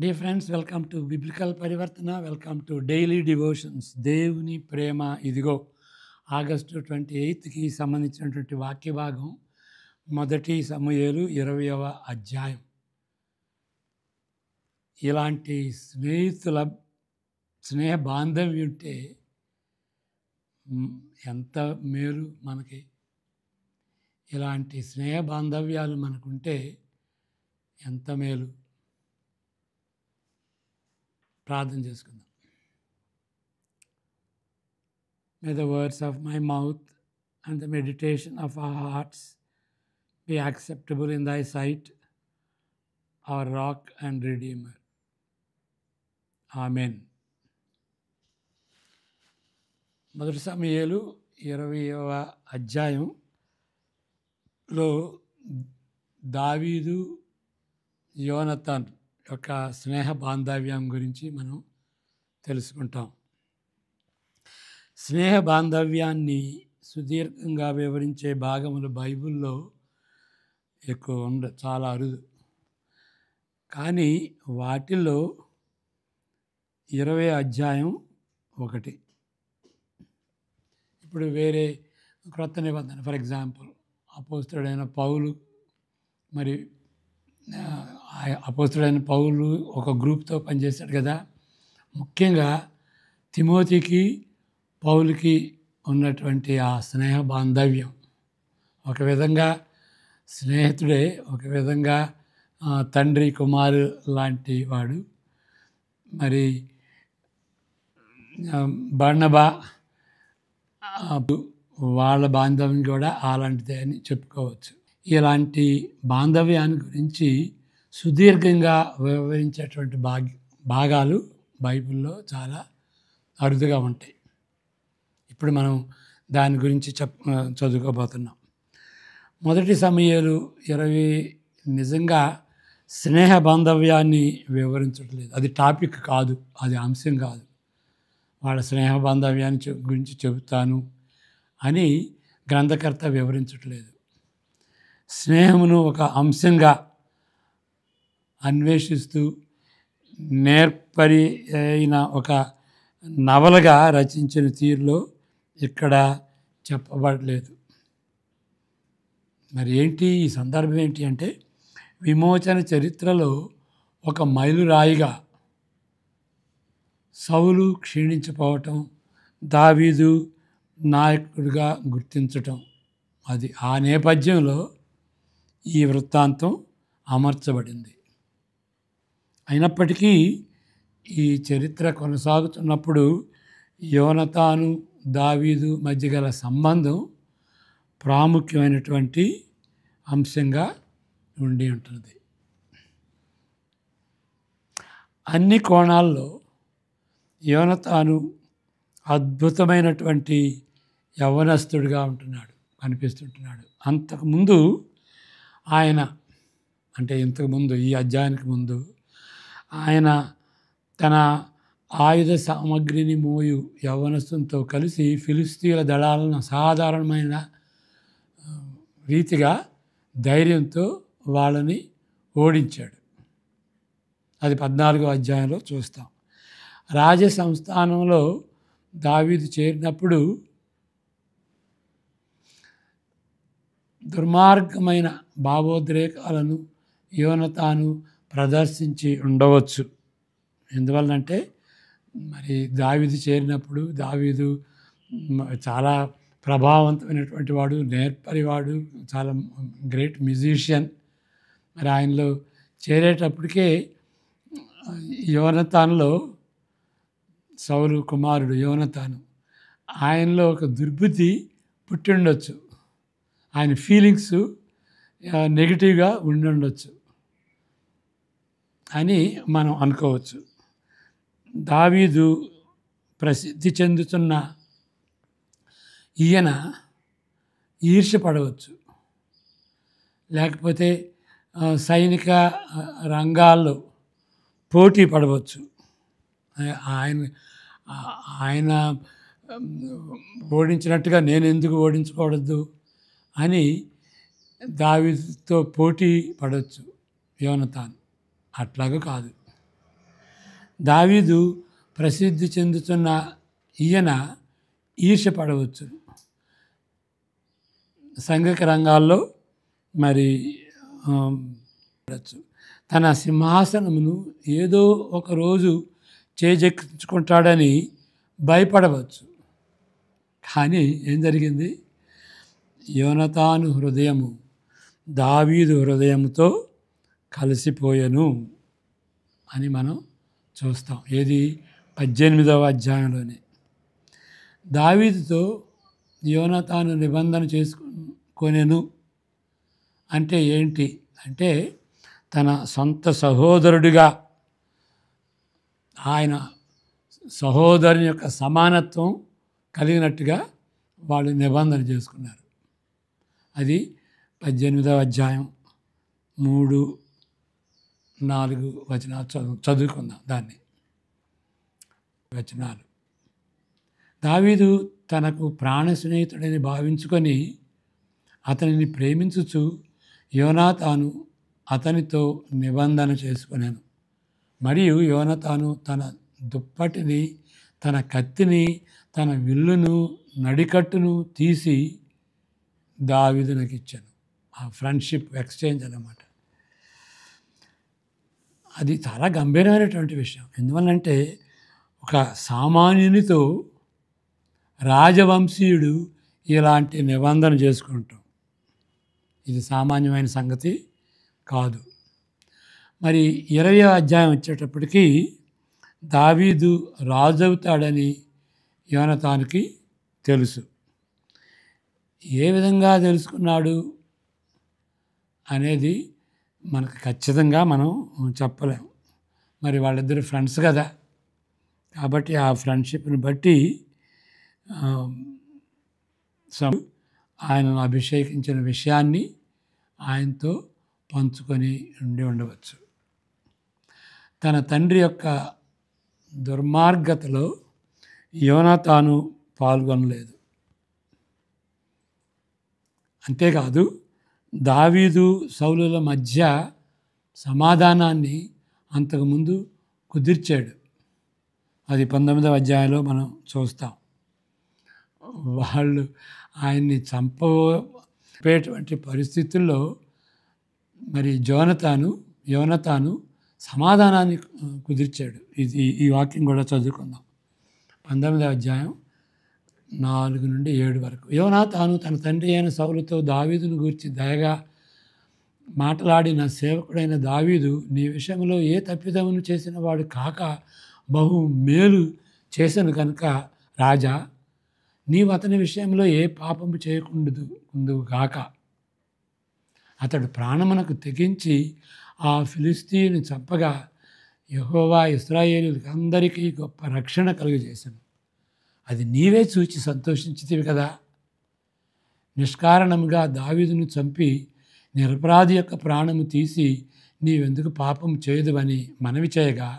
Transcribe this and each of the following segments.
Dear friends, welcome to Biblical Parivartana. Welcome to Daily Devotions. దేవుని ప్రేమ ఇదిగో August 28కి సంబంధించినటువంటి వాక్య భాగం మొదటి సమూయేలు 20వ అధ్యాయం. ఇలాంటి స్నేహ బాంధవ్యం ఉంటే ఎంత మేలు మనకి. ఇలాంటి స్నేహ బాంధవ్యాలు మనకుంటే ఎంత మేలు. ప్రార్థన చేసుకుందాం. May the words of my mouth and the meditation of our hearts be acceptable in thy sight, our rock and redeemer. Amen. మొదటి సమూయేలు 20వ అధ్యాయంలో దావీదు యోనతాన్ యొక్క స్నేహ బాంధవ్యం గురించి మనం తెలుసుకుంటాం. స్నేహ బాంధవ్యాన్ని సుదీర్ఘంగా వివరించే భాగములు బైబిల్లో ఎక్కువ చాలా అరుదు. కానీ వాటిల్లో 20వ అధ్యాయం ఒకటి. ఇప్పుడు వేరే క్రొత్త నిబంధన, ఫర్ ఎగ్జాంపుల్ అపోస్తలుడైన పౌలు, మరి అపోస్తలుడైన పౌలు ఒక గ్రూప్తో పనిచేశాడు కదా. ముఖ్యంగా తిమోతికి పౌలుకి ఉన్నటువంటి ఆ స్నేహ బాంధవ్యం ఒక విధంగా స్నేహితుడే, ఒక విధంగా తండ్రి కుమారు లాంటి వాడు. మరి బర్నబా వాళ్ళ బాంధవ్యం కూడా అలాంటిదే అని చెప్పుకోవచ్చు. ఇలాంటి బాంధవ్యాన్ని గురించి సుదీర్ఘంగా వివరించేటువంటి భాగాలు బైబిల్లో చాలా అరుదుగా ఉంటాయి. ఇప్పుడు మనం దాని గురించి చదువుకోబోతున్నాం. మొదటి సమూయేలు 20 నిజంగా స్నేహ బాంధవ్యాన్ని వివరించట్లేదు. అది టాపిక్ కాదు, అది అంశం కాదు. వాళ్ళ స్నేహ బాంధవ్యాన్ని గురించి చెబుతాను అని గ్రంథకర్త వివరించట్లేదు. స్నేహమును ఒక అంశంగా అన్వేషిస్తూ నేర్పరి అయిన ఒక నవలగా రచించిన తీరులో ఇక్కడ చెప్పబడలేదు. మరి ఏంటి ఈ సందర్భం ఏంటి అంటే, విమోచన చరిత్రలో ఒక మైలురాయిగా సౌలు క్షీణించిపోవటం, దావీదు నాయకుడిగా గుర్తించటం, అది ఆ నేపథ్యంలో ఈ వృత్తాంతం అమర్చబడింది. అయినప్పటికీ ఈ చరిత్ర కొనసాగుతున్నప్పుడు యోనతాను దావీదు మధ్య గల సంబంధం ప్రాముఖ్యమైనటువంటి అంశంగా ఉండి ఉంటుంది. అన్ని కోణాల్లో యోనతాను అద్భుతమైనటువంటి యవ్వనస్తుడిగా కనిపిస్తుంటున్నాడు. అంతకుముందు ఆయన, అంటే ఇంతకుముందు ఈ అధ్యాయానికి ముందు ఆయన తన ఆయుధ సామగ్రిని మోయు యవ్వనస్తునితో కలిసి ఫిలిస్తీన్ల దళాలను అసాధారణమైన రీతిగా ధైర్యంతో వాళ్ళని ఓడించాడు. అది 14వ అధ్యాయంలో చూస్తాం. రాజ సంస్థానంలో దావీదు చేరినప్పుడు దుర్మార్గమైన భావోద్రేకాలను యోనతాను ప్రదర్శించి ఉండవచ్చు. ఎందువల్లంటే, మరి దావీదు చేరినప్పుడు దావీదు చాలా ప్రభావవంతమైనటువంటి వాడు, నేర్పరివాడు, చాలా గ్రేట్ మ్యూజిషియన్. మరి ఆయనలో చేరేటప్పటికే యోనతానులో, సౌలు కుమారుడు యోనతాను, ఆయనలో ఒక దుర్బుద్ధి పుట్టి ఉండొచ్చు. ఆయన ఫీలింగ్స్ నెగిటివ్గా ఉండొచ్చు అని మనం అనుకోవచ్చు. దావీదు ప్రసిద్ధి చెందుతున్న ఈయన ఈర్ష్యపడవచ్చు, లేకపోతే సైనిక రంగాల్లో పోటీ పడవచ్చు. ఆయన ఓడించినట్టుగా నేను ఎందుకు ఓడించకూడదు అని దావీదుతో పోటీ పడవచ్చు యోనతాను. అట్లాగా కాదు. దావీదు ప్రసిద్ధి చెందుతున్న ఈయన ఈర్ష్యపడవచ్చు. సంఘిక రంగాల్లో మరి తన సింహాసనమును ఏదో ఒకరోజు చేజెక్కించుకుంటాడని భయపడవచ్చు. కానీ ఏం జరిగింది? యోనతాను హృదయము దావీదు హృదయముతో కలిసిపోయెను అని మనం చూస్తాం. ఏది? 18వ అధ్యాయంలోనే. దావీదుతో యోనతాను నిబంధన చేసుకొనెను అంటే ఏంటి అంటే, తన సొంత సహోదరుడిగా ఆయన సహోదరుని యొక్క సమానత్వం కలిగినట్టుగా వాళ్ళు నిబంధన చేసుకున్నారు. అది 18వ అధ్యాయం 3-4 వచనాలు చదువుకుందాం. దాన్ని వచనాలు. దావీదు తనకు ప్రాణ స్నేహితుడని భావించుకొని అతనిని ప్రేమించుచు యోనాతాను అతనితో నిబంధన చేసుకునేను. మరియు యోనతాను తన దుప్పటిని, తన కత్తిని, తన విల్లును, నడికట్టును తీసి దావీదునకు ఇచ్చాను. ఆ ఫ్రెండ్షిప్ ఎక్స్చేంజ్ అన్నమాట. అది చాలా గంభీరమైనటువంటి విషయం. ఎందువల్లంటే ఒక సామాన్యునితో రాజవంశీయుడు ఇలాంటి నిబంధన చేసుకుంటాం, ఇది సామాన్యమైన సంగతి కాదు. మరి 20వ అధ్యాయం వచ్చేటప్పటికి దావీదు రాజవుతాడని యోనతానుకి తెలుసు. ఏ విధంగా తెలుసుకున్నాడు అనేది మనకు ఖచ్చితంగా మనం చెప్పలేం. మరి వాళ్ళిద్దరు ఫ్రెండ్స్ కదా, కాబట్టి ఆ ఫ్రెండ్షిప్ని బట్టి ఆయనను అభిషేకించిన విషయాన్ని ఆయనతో పంచుకొని ఉండవచ్చు. తన తండ్రి యొక్క దుర్మార్గతలో యోనతాను పాల్గొనలేదు. అంతేకాదు, దావీదు సౌలుల మధ్య సమాధానాన్ని అంతకుముందు కుదిర్చాడు. అది 19వ అధ్యాయంలో మనం చూస్తాం. వాళ్ళు ఆయన్ని చంపేటువంటి పరిస్థితుల్లో మరి యోనతాను సమాధానాన్ని కుదిర్చాడు. ఈ వాక్యం కూడా చదువుకుందాం. 19వ అధ్యాయం 4-7 వరకు. యోనతాను తన తండ్రి అయిన సౌలుతో దావీదును గూర్చి దయగా మాట్లాడిన సేవకుడైన దావీదు నీ విషయంలో ఏ తప్పిదమును చేసిన వాడు కాక బహు మేలు చేసను కనుక రాజా, నీవు అతని విషయంలో ఏ పాపము చేయకుందువు కాక. అతడు ప్రాణమునకు తెగించి ఆ ఫిలిస్తీయుని చంపగా యెహోవా ఇశ్రాయేలీయులకు అందరికీ గొప్ప రక్షణ కలుగజేశాను. అది నీవే చూచి సంతోషించితివి కదా. నిష్కారణముగా దావీదును చంపి నిరపరాధి యొక్క ప్రాణము తీసి నీవెందుకు పాపం చేయదువని మనవి చేయగా,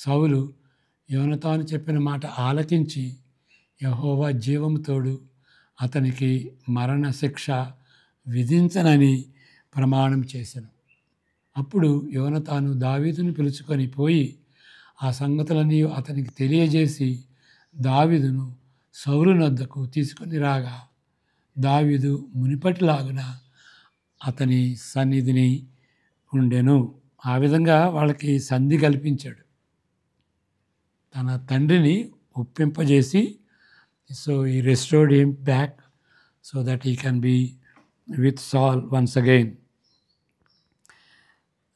సౌలు యోనతాను చెప్పిన మాట ఆలకించి యెహోవా జీవము తోడు అతనికి మరణశిక్ష విధించనని ప్రమాణం చేశాను. అప్పుడు యోనతాను దావీదును పిలుచుకొని పోయి ఆ సంగతులన్నీ అతనికి తెలియజేసి దావీదును సౌలు నొద్దకు తీసుకొని రాగా, దావీదు మునిపటిలాగున అతని సన్నిధిని ఉండెను. ఆ విధంగా వాళ్ళకి సంధి కల్పించాడు, తన తండ్రిని ఒప్పింపజేసి. So he restored him back so that he can be with Saul once again.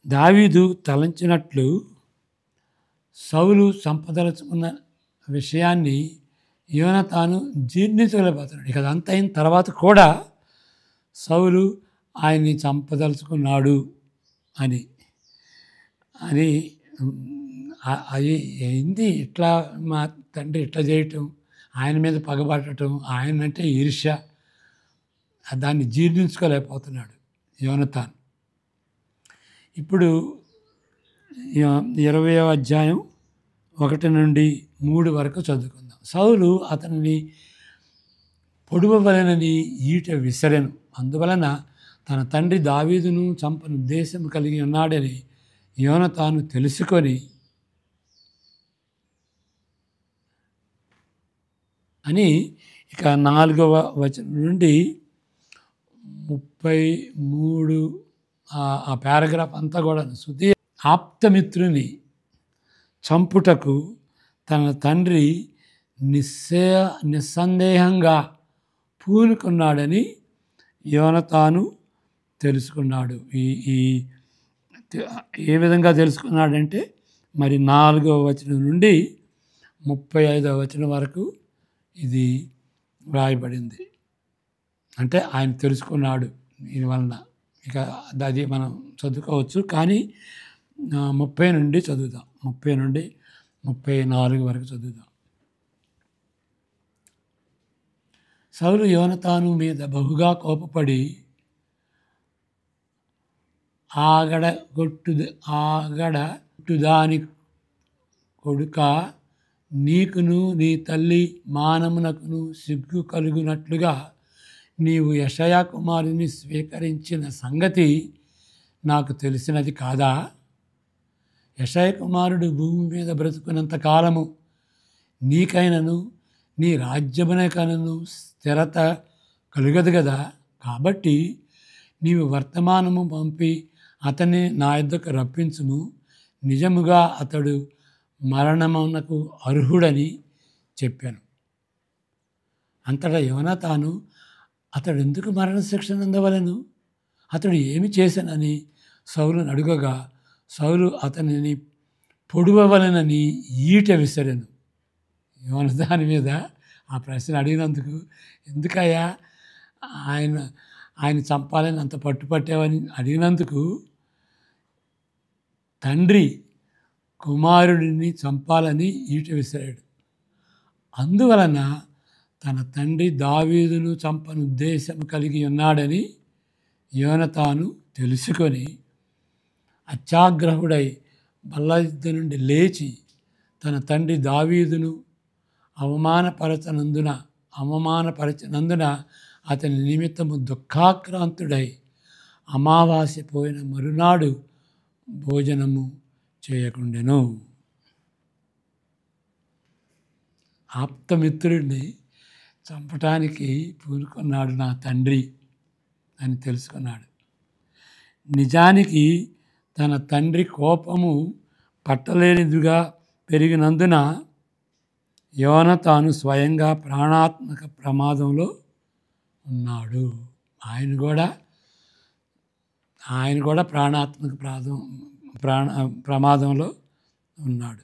దావీదు తలంచినట్లు సౌలు సంపదలుచుకున్న విషయాన్ని యోనతాను జీర్ణించలేకపోతున్నాడు. ఇక అదంతా అయిన తర్వాత కూడా సౌలు ఆయన్ని చంపదలుచుకున్నాడు అని అది ఏంది ఇట్లా మా తండ్రి ఇట్లా చేయటం, ఆయన మీద పగబట్టడం, ఆయన అంటే ఈర్ష్య, దాన్ని జీర్ణించుకోలేకపోతున్నాడు యోనతాను. ఇప్పుడు 20వ అధ్యాయం 1-3 వరకు చదువుకుందాం. సౌలు అతనిని పొడవవలెనని ఈట విసరెను. అందువలన తన తండ్రి దావీదును చంపను ఉద్దేశం కలిగి ఉన్నాడని యోనతాను తెలుసుకొని అని ఇక 4వ వచనం నుండి 33 ఆ పారాగ్రాఫ్ అంతా కూడా ఆప్తమిత్రుని చంపుటకు తన తండ్రి నిస్సందేహంగా పూనుకున్నాడని యోనతాను తెలుసుకున్నాడు. ఈ ఈ ఏ విధంగా తెలుసుకున్నాడంటే మరి 4వ వచనం నుండి 35వ వచనం వరకు ఇది వ్రాయబడింది. అంటే ఆయన తెలుసుకున్నాడు దీనివలన. ఇక అది మనం చదువుకోవచ్చు, కానీ 30 నుండి చదువుదాం. 30 నుండి 34 వరకు చదువుదాం. సౌలు యోనతాను మీద బహుగా కోపపడి ఆగడగొట్టుదాని కొడుక, నీకును నీ తల్లి మానమునకును సిగ్గు కలుగునట్లుగా నీవు యెషయా కుమారుని స్వీకరించిన సంగతి నాకు తెలిసినది కాదా? యెషయా కుమారుడు భూమి మీద బ్రతుకున్నంత కాలము నీకైనను నీ రాజ్యమునకైనను స్థిరత కలుగదు కదా. కాబట్టి నీవు వర్తమానము పంపి అతన్ని నా యొద్దకు రప్పించుము. నిజముగా అతడు మరణమునకు అర్హుడని చెప్పాను. అంతటా యోనతాను, అతడు ఎందుకు మరణశిక్ష నందవలెను? అతడు ఏమి చేశానని సౌలును అడుగగా, సౌలు అతనిని పొడవవలెనని ఈట విసిరెను. యోనతాను మీద ఆ ప్రశ్న అడిగినందుకు, ఎందుకయ్యా ఆయన చంపాలని అంత పట్టుపట్టావని అడిగినందుకు, తండ్రి కుమారుడిని చంపాలని ఈట విసిరాడు. అందువలన తన తండ్రి దావీదును చంపను ఉద్దేశం కలిగి ఉన్నాడని యోనతాను తెలుసుకొని అత్యాగ్రహుడై బల్ల యుద్ధ నుండి లేచి తన తండ్రి దావీదును అవమానపరచనందున అతని నిమిత్తము దుఃఖాక్రాంతుడై అమావాస్య పోయిన మరునాడు భోజనము చేయకుండెను. ఆప్తమిత్రుడిని చంపటానికి పూనుకున్నాడు నా తండ్రి అని తెలుసుకున్నాడు. నిజానికి తన తండ్రి కోపము పట్టలేనిదిగా పెరిగినందున యోనతాను స్వయంగా ప్రాణాత్మక ప్రమాదంలో ఉన్నాడు. ఆయన కూడా ప్రాణాత్మక ప్రమాదంలో ఉన్నాడు.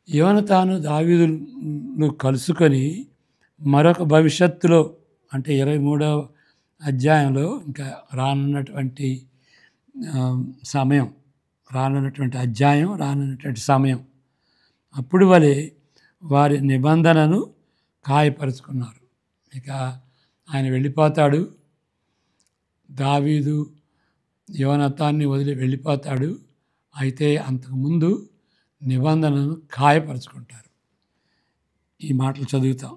యోనతాను దావీదును కలుసుకొని మరొక భవిష్యత్తులో, అంటే 23వ అధ్యాయంలో ఇంకా రానున్నటువంటి సమయం అప్పుడు వలె వారి నిబంధనను ఖాయపరుచుకున్నారు. ఇక ఆయన వెళ్ళిపోతాడు, దావీదు యోనతాన్ని వదిలి వెళ్ళిపోతాడు. అయితే అంతకుముందు నిబంధనను ఖాయపరుచుకుంటారు. ఈ మాటలు చదువుతాం.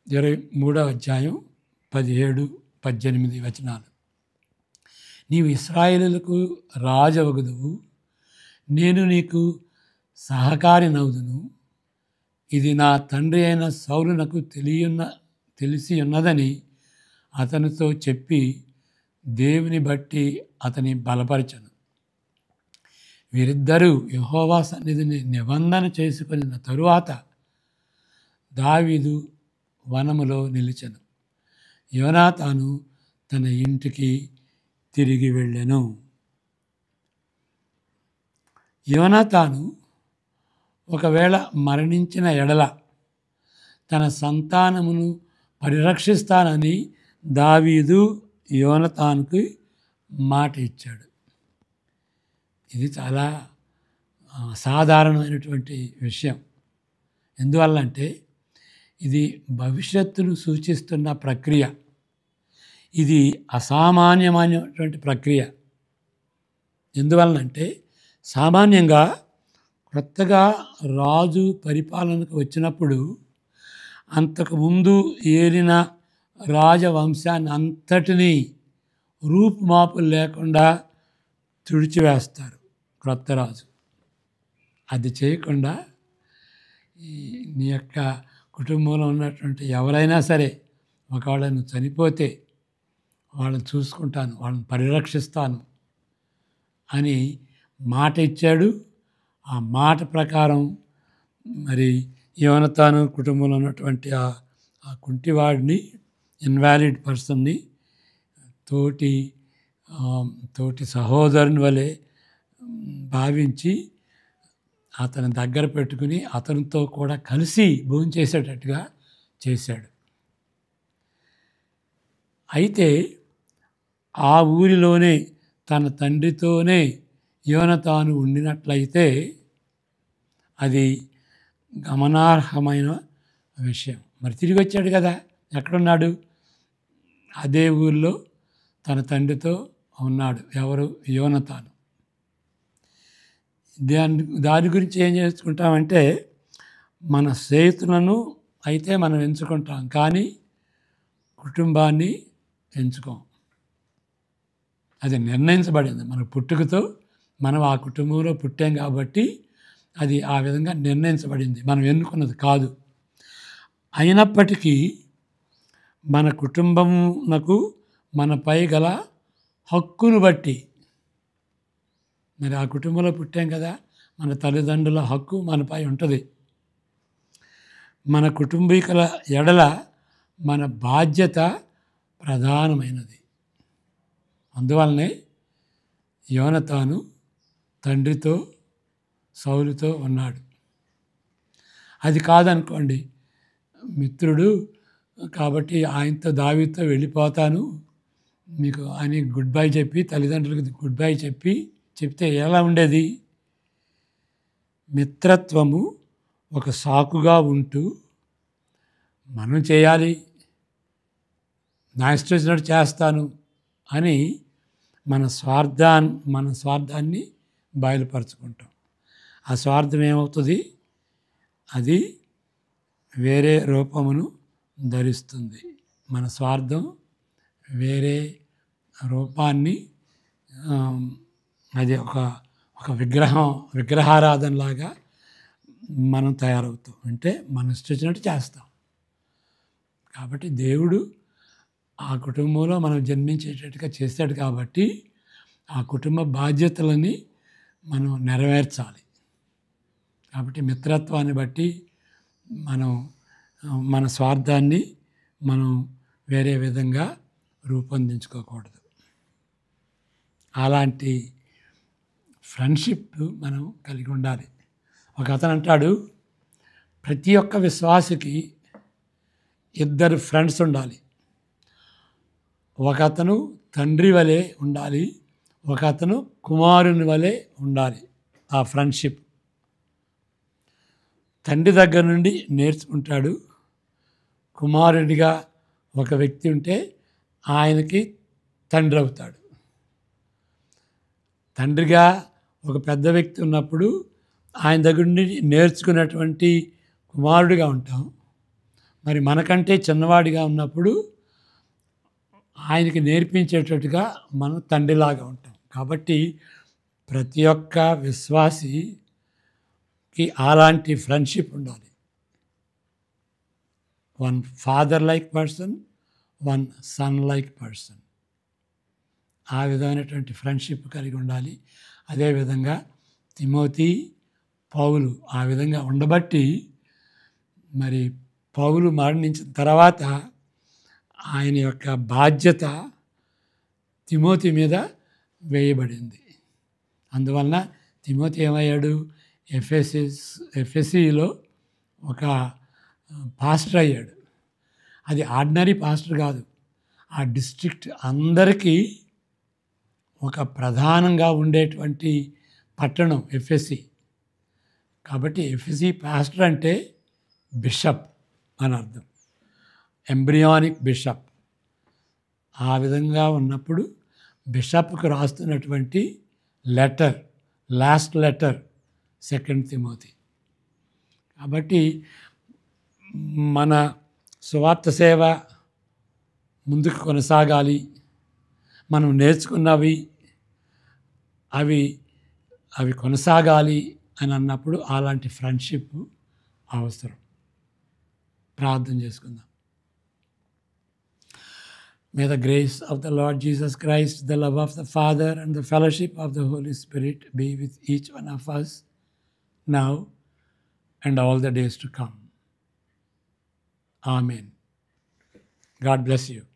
23వ అధ్యాయం 17-18 వచనాలు. నీవు ఇశ్రాయేలులకు రాజవగుదువు, నేను నీకు సహకారినవుదును. ఇది నా తండ్రి అయిన సౌలునకు తెలిసి ఉన్నదని అతనితో చెప్పి దేవుని బట్టి అతని బలపరచను. వీరిద్దరూ యెహోవా సన్నిధిని నిబంధన చేసుకున్న తరువాత దావీదు వనములో నిలిచెను. యోనాతాను తన ఇంటికి తిరిగి వెళ్ళెను. యోనాతాను ఒకవేళ మరణించిన ఎడల తన సంతానమును పరిరక్షిస్తానని దావీదు యోనతానుకి మాట ఇచ్చాడు. ఇది చాలా సాధారణమైనటువంటి విషయం. ఎందువల్లంటే ఇది భవిష్యత్తును సూచిస్తున్న ప్రక్రియ. ఇది అసామాన్యమైనటువంటి ప్రక్రియ. ఎందువలనంటే సామాన్యంగా కొత్తగా రాజు పరిపాలనకు వచ్చినప్పుడు అంతకుముందు ఏలిన రాజవంశాన్ని అంతటినీ రూపుమాపులు లేకుండా తుడిచివేస్తారు క్రొత్త రాజు. అది చేయకుండా ఈ నీ యొక్క కుటుంబంలో ఉన్నటువంటి ఎవరైనా సరే ఒకవేళ నువ్వు చనిపోతే వాళ్ళని చూసుకుంటాను, వాళ్ళని పరిరక్షిస్తాను అని మాట ఇచ్చాడు. ఆ మాట ప్రకారం మరి యోనతాను కుటుంబంలో ఉన్నటువంటి ఆ కుంటివాడిని, ఇన్వాలిడ్ పర్సన్ని తోటి సహోదరుని వలె భావించి అతని దగ్గర పెట్టుకుని అతనితో కూడా కలిసి భోంచేసేటట్టుగా చేశాడు. అయితే ఆ ఊరిలోనే తన తండ్రితోనే యోనతాను ఉండినట్లయితే అది గమనార్హమైన విషయం. మరి తిరిగి వచ్చాడు కదా, ఎక్కడున్నాడు? అదే ఊరిలో తన తండ్రితో ఉన్నాడు. ఎవరు? యోనతాను. దాని గురించి ఏం చేసుకుంటామంటే, మన స్నేహితులను అయితే మనం ఎంచుకుంటాం, కానీ కుటుంబాన్ని ఎంచుకోం. అది నిర్ణయించబడింది మన పుట్టుకతో. మనం ఆ కుటుంబంలో పుట్టాం కాబట్టి అది ఆ విధంగా నిర్ణయించబడింది, మనం ఎన్నుకున్నది కాదు. అయినప్పటికీ మన కుటుంబమునకు మనపై గల హక్కును బట్టి, మరి ఆ కుటుంబంలో పుట్టాం కదా, మన తల్లిదండ్రుల హక్కు మనపై ఉంటుంది. మన కుటుంబీకుల ఎడల మన బాధ్యత ప్రధానమైనది. అందువల్లనే యోనతాను తండ్రితో సౌలుతో ఉన్నాడు. అది కాదనుకోండి, మిత్రుడు కాబట్టి ఆయనతో దావీదుతో వెళ్ళిపోతాను మీకు అని గుడ్ బై చెప్పి, తల్లిదండ్రులకు గుడ్ బై చెప్తే ఎలా ఉండేది? మిత్రత్వము ఒక సాకుగా ఉంటూ మనం చేయాలి, నా ఇష్టం వచ్చినట్టు చేస్తాను అని మన స్వార్థాన్ని బయలుపరుచుకుంటాం. ఆ స్వార్థం ఏమవుతుంది? అది వేరే రూపమును ధరిస్తుంది. మన స్వార్థం వేరే రూపాన్ని, అది ఒక విగ్రహారాధనలాగా మనం తయారవుతాం. అంటే మనం ఇష్టం వచ్చినట్టు చేస్తాం. కాబట్టి దేవుడు ఆ కుటుంబంలో మనం జన్మించేటట్టుగా చేశాడు కాబట్టి ఆ కుటుంబ బాధ్యతలని మనం నెరవేర్చాలి. కాబట్టి మిత్రత్వాన్ని బట్టి మన స్వార్థాన్ని మనం వేరే విధంగా రూపొందించుకోకూడదు. అలాంటి ఫ్రెండ్షిప్ మనం కలిగి ఉండాలి. ఒక అతను అంటాడు, ప్రతి ఒక్క విశ్వాసికి 2 ఫ్రెండ్స్ ఉండాలి. ఒక అతను తండ్రి వలె ఉండాలి, ఒక అతను కుమారుని వలె ఉండాలి. ఆ ఫ్రెండ్షిప్ తండ్రి దగ్గర నుండి నేర్చుకుంటాడు. కుమారుడిగా ఒక వ్యక్తి ఉంటే ఆయనకి తండ్రి అవుతాడు. తండ్రిగా ఒక పెద్ద వ్యక్తి ఉన్నప్పుడు ఆయన దగ్గర నుండి నేర్చుకున్నటువంటి కుమారుడిగా ఉంటాం. మరి మనకంటే చిన్నవాడిగా ఉన్నప్పుడు ఆయనకి నేర్పించేటట్టుగా మనం తండ్రిలాగా ఉంటాం. కాబట్టి ప్రతి ఒక్క విశ్వాసికి అలాంటి ఫ్రెండ్షిప్ ఉండాలి. 1 father like person, 1 son like person. ఆ విధమైనటువంటి ఫ్రెండ్షిప్ కలిగి ఉండాలి. అదేవిధంగా తిమోతి, పౌలు ఆ విధంగా ఉండబట్టి మరి పౌలు మరణించిన తర్వాత ఆయన యొక్క బాధ్యత తిమోతి మీద వేయబడింది. అందువలన తిమోతి ఏమయ్యాడు? ఎఫెసీలో ఒక పాస్టర్ అయ్యాడు. అది ఆర్డినరీ పాస్టర్ కాదు, ఆ డిస్ట్రిక్ట్ అందరికీ ఒక ప్రధానంగా ఉండేటువంటి పట్టణం ఎఫెసీ. కాబట్టి ఎఫెసీ పాస్టర్ అంటే బిషప్ అని అర్థం, ఎంబ్రియానిక్ బిషప్. ఆ విధంగా ఉన్నప్పుడు బిషప్కు రాస్తున్నటువంటి లాస్ట్ లెటర్ 2 తిమోతి. కాబట్టి మన సువార్త సేవ ముందుకు కొనసాగాలి. మనం నేర్చుకున్నవి అవి కొనసాగాలి అని అన్నప్పుడు అలాంటి ఫ్రెండ్షిప్ అవసరం. ప్రార్థన చేసుకుందాం. May the grace of the Lord Jesus Christ, the love of the Father, and the fellowship of the Holy Spirit be with each one of us now and all the days to come. Amen. God bless you.